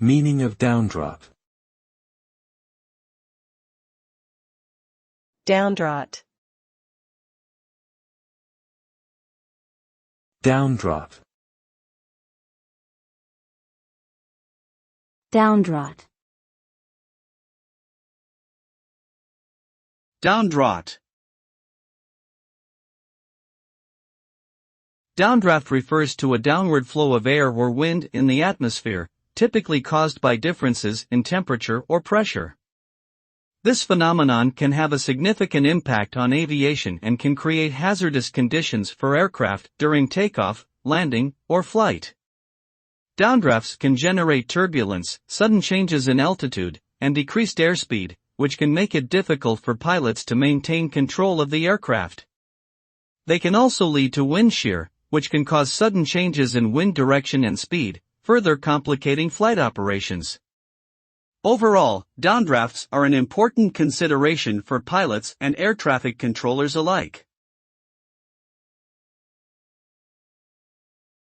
Meaning of downdraught. Downdraught. Downdraught. Downdraught. Downdraught. Downdraft refers to a downward flow of air or wind in the atmosphere, typically caused by differences in temperature or pressure. This phenomenon can have a significant impact on aviation and can create hazardous conditions for aircraft during takeoff, landing, or flight. Downdrafts can generate turbulence, sudden changes in altitude, and decreased airspeed, which can make it difficult for pilots to maintain control of the aircraft. They can also lead to wind shear, which can cause sudden changes in wind direction and speed, further complicating flight operations. Overall, downdrafts are an important consideration for pilots and air traffic controllers alike.